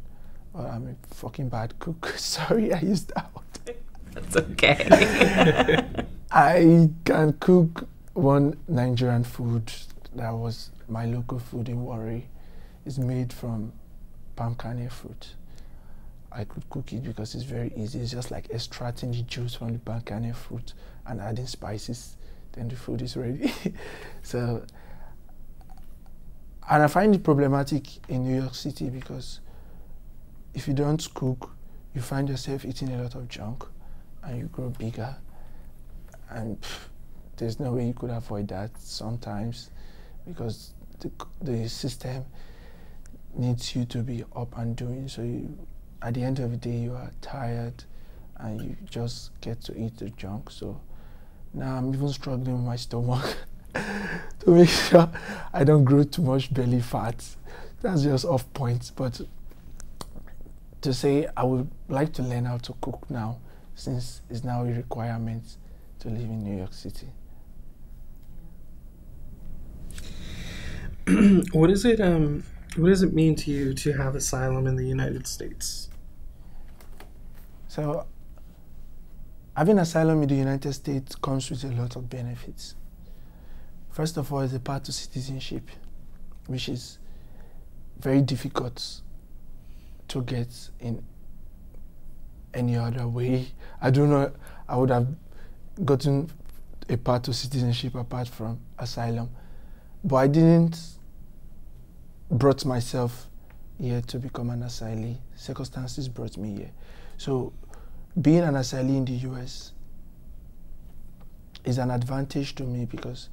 but I'm a fucking bad cook. Sorry, I used that word. That's okay. I can cook one Nigerian food that was my local food in Warri. It's made from palm kernel fruit. I could cook it because it's very easy. It's just like extracting the juice from the palm kernel fruit and adding spices. Then the food is ready. So, and I find it problematic in New York City because if you don't cook, you find yourself eating a lot of junk and you grow bigger. And there's no way you could avoid that sometimes because the system needs you to be up and doing. So at the end of the day, you are tired and you just get to eat the junk. So now I'm even struggling with my stomach to make sure I don't grow too much belly fat. That's just off point. But to say I would like to learn how to cook now, since it's now a requirement to live in New York City. What does it mean to you to have asylum in the United States? So having asylum in the United States comes with a lot of benefits. First of all, it's a path to citizenship, which is very difficult to get in any other way. I don't know, I would have gotten a path to citizenship apart from asylum, but I didn't brought myself here to become an asylee. Circumstances brought me here. So being an asylee in the US is an advantage to me because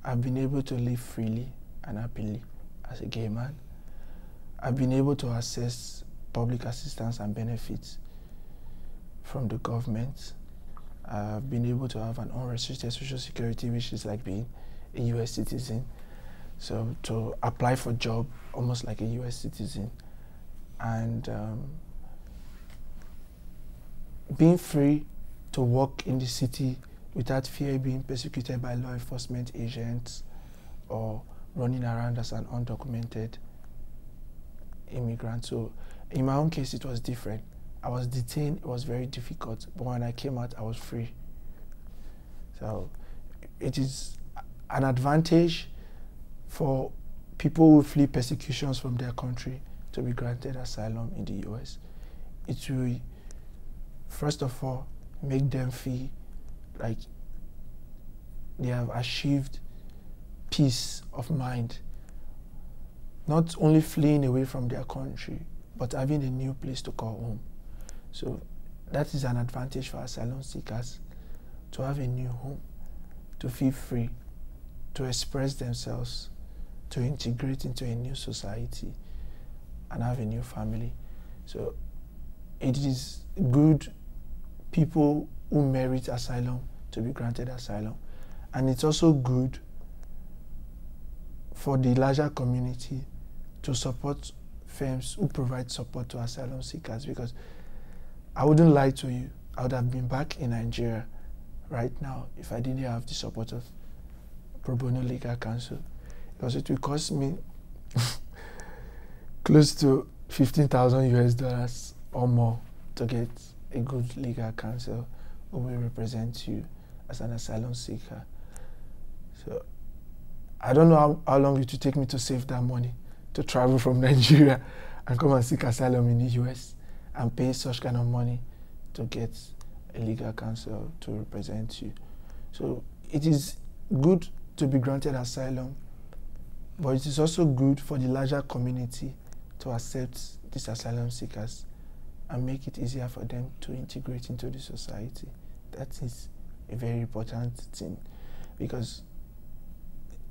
I've been able to live freely and happily as a gay man. I've been able to access public assistance and benefits from the government. I've been able to have an unrestricted social security, which is like being a US citizen. So to apply for a job almost like a US citizen. And being free to walk in the city without fear of being persecuted by law enforcement agents or running around as an undocumented immigrant. So in my own case, it was different. I was detained, it was very difficult, but when I came out, I was free. So it is an advantage for people who flee persecutions from their country to be granted asylum in the US. It will, first of all, make them feel like they have achieved peace of mind, not only fleeing away from their country, but having a new place to call home. So that is an advantage for asylum seekers, to have a new home, to feel free, to express themselves, to integrate into a new society and have a new family. So it is good people who merit asylum to be granted asylum. And it's also good for the larger community to support firms who provide support to asylum seekers, because I wouldn't lie to you, I would have been back in Nigeria right now if I didn't have the support of Pro Bono Legal Counsel, because it will cost me close to 15,000 US dollars or more to get a good legal counsel who will represent you as an asylum seeker. So I don't know how long it will take me to save that money to travel from Nigeria and come and seek asylum in the US and pay such kind of money to get a legal counsel to represent you. So it is good to be granted asylum, but it is also good for the larger community to accept these asylum seekers and make it easier for them to integrate into the society. That is a very important thing, because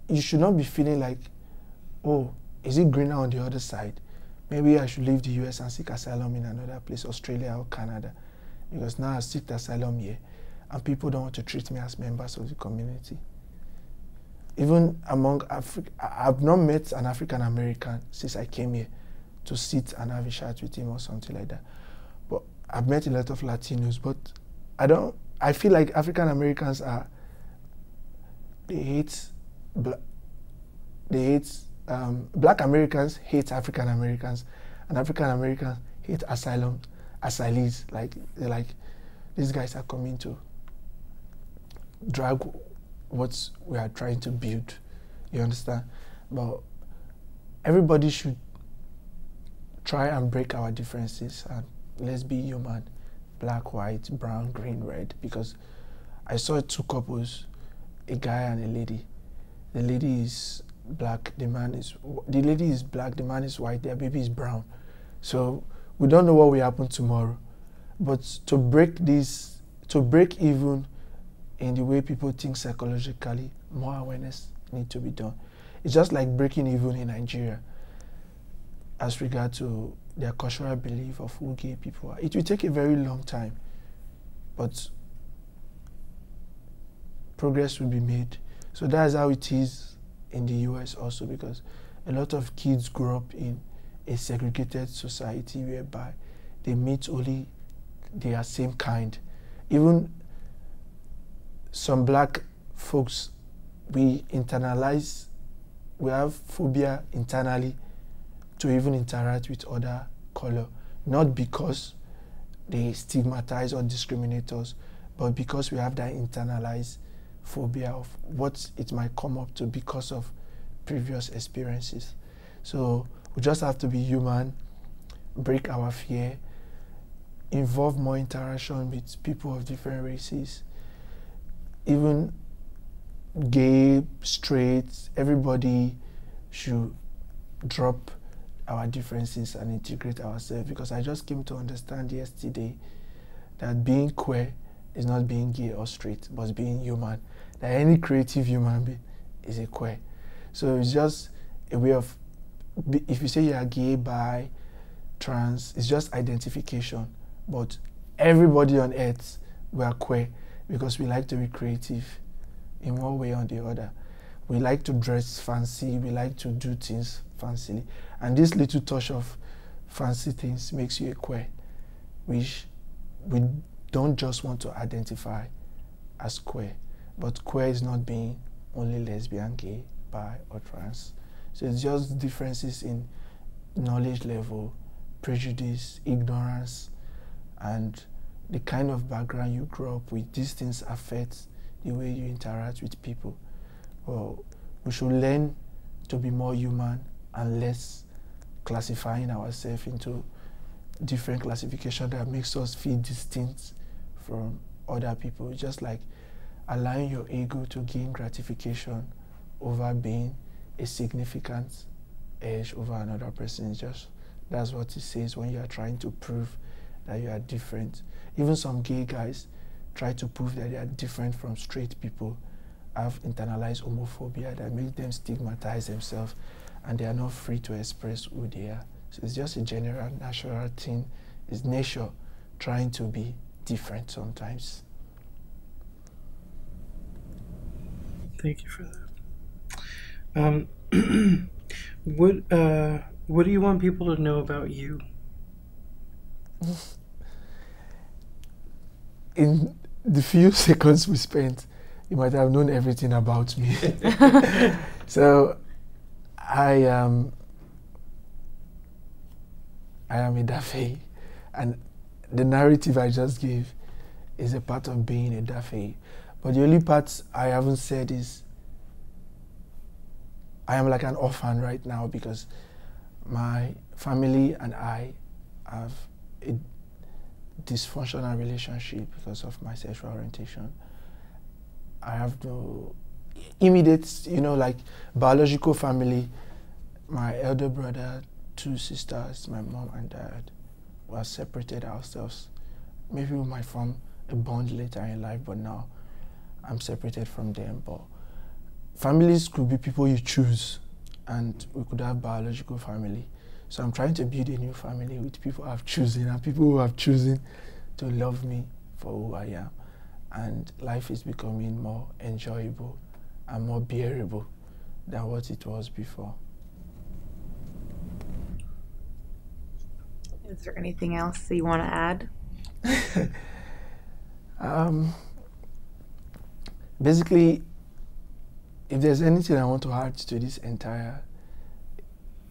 you should not be feeling like, oh, is it greener on the other side? Maybe I should leave the US and seek asylum in another place, Australia or Canada, because now I seek asylum here and people don't want to treat me as members of the community. Even among I've not met an African American since I came here to sit and have a chat with him or something like that. But I've met a lot of Latinos, but I feel like African Americans Black Americans hate African Americans, and African Americans hate asylees. They're like, these guys are coming to drag what we are trying to build. You understand? But everybody should try and break our differences and let's be human. Black, white, brown, green, red. Because I saw two couples, a guy and a lady. The lady is black, the lady is black, the man is white, their baby is brown. So we don't know what will happen tomorrow. But to break even in the way people think psychologically, more awareness needs to be done. It's just like breaking even in Nigeria as regard to their cultural belief of who gay people are. It will take a very long time, but progress will be made. So that's how it is in the US also, because a lot of kids grow up in a segregated society whereby they meet only their same kind. Even some black folks, we have phobia internally to even interact with other color, not because they stigmatize or discriminate us, but because we have that internalized phobia of what it might come up to because of previous experiences. So we just have to be human, break our fear, involve more interaction with people of different races, even gay, straight, everybody should drop our differences and integrate ourselves, because I just came to understand yesterday that being queer is not being gay or straight, but being human. That any creative human being is a queer. So it's just a way of, if you say you are gay, bi, trans, it's just identification. But everybody on earth, we are queer because we like to be creative in one way or the other. We like to dress fancy, we like to do things fancily. And this little touch of fancy things makes you a queer, which we don't just want to identify as queer. But queer is not being only lesbian, gay, bi, or trans. So it's just differences in knowledge level, prejudice, ignorance, and the kind of background you grow up with. These things affect the way you interact with people. Well, we should learn to be more human and less classifying ourselves into different classification that makes us feel distinct from other people. Just like allowing your ego to gain gratification over being a significant edge over another person. That's what it says when you are trying to prove that you are different. Even some gay guys try to prove that they are different from straight people, have internalized homophobia that makes them stigmatize themselves, and they are not free to express who they are. So it's just a general, natural thing. It's nature trying to be different sometimes. Thank you for that. What do you want people to know about you? In the few seconds we spent, you might have known everything about me. So I am Edafe, and the narrative I just gave is a part of being Edafe. But the only part I haven't said is I am like an orphan right now because my family and I have a dysfunctional relationship because of my sexual orientation. I have no immediate, like biological family. My elder brother, 2 sisters, my mom and dad were separated ourselves. Maybe we might form a bond later in life, but now I'm separated from them. But families could be people you choose, and we could have biological family. So I'm trying to build a new family with people I've chosen and people who have chosen to love me for who I am. And life is becoming more enjoyable and more bearable than what it was before. Is there anything else that you want to add? Basically, if there's anything I want to add to this entire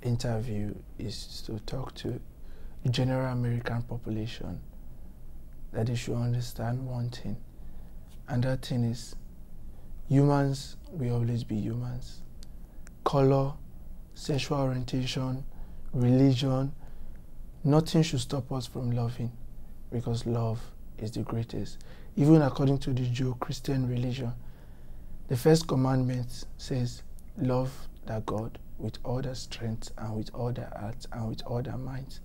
interview is to talk to the general American population that they should understand one thing, and that thing is humans will always be humans. Color, sexual orientation, religion, nothing should stop us from loving, because love is the greatest. Even according to the Jew-Christian religion, the first commandment says, love thy God with all their strength and with all their heart and with all their minds.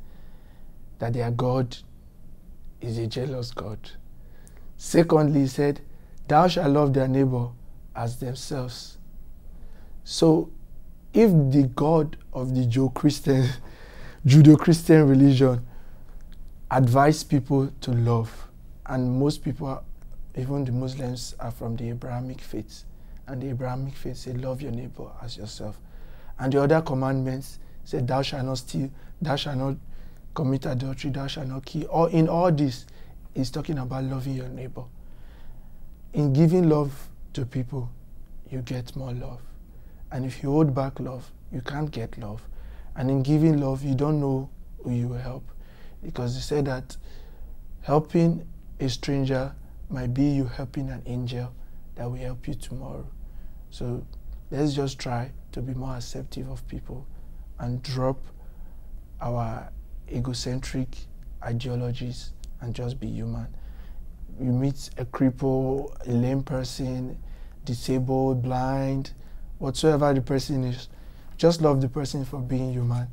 That their God is a jealous God. Secondly, he said, thou shalt love their neighbor as themselves. So, if the God of the Judeo-Christian religion advised people to love, and most people, even the Muslims, are from the Abrahamic faith, and the Abrahamic faith says, love your neighbor as yourself. And the other commandments say, thou shalt not steal, thou shalt not commit adultery, thou shalt not kill. Or in all this, it's talking about loving your neighbor. In giving love to people, you get more love. And if you hold back love, you can't get love. And in giving love, you don't know who you will help. Because they say that helping a stranger might be you helping an angel that will help you tomorrow. So let's just try to be more accepting of people and drop our egocentric ideologies and just be human. You meet a cripple, a lame person, disabled, blind, whatsoever the person is, just love the person for being human,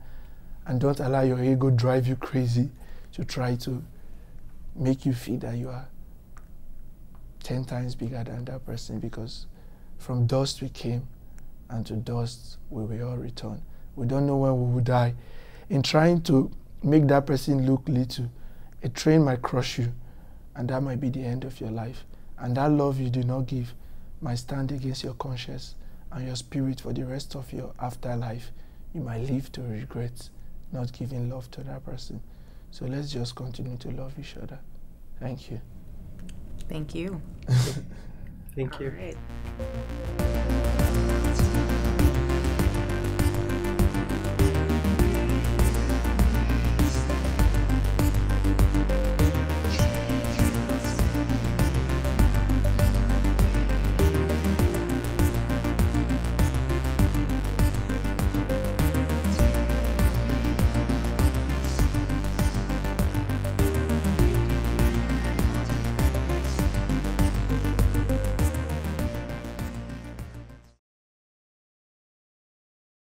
and don't allow your ego drive you crazy to try to make you feel that you are 10 times bigger than that person, because from dust we came and to dust we will all return. We don't know when we will die. In trying to make that person look little, a train might crush you, and that might be the end of your life. And that love you do not give might stand against your conscience and your spirit for the rest of your afterlife. You might live to regret not giving love to that person. So let's just continue to love each other. Thank you. Thank you. Thank you. All right.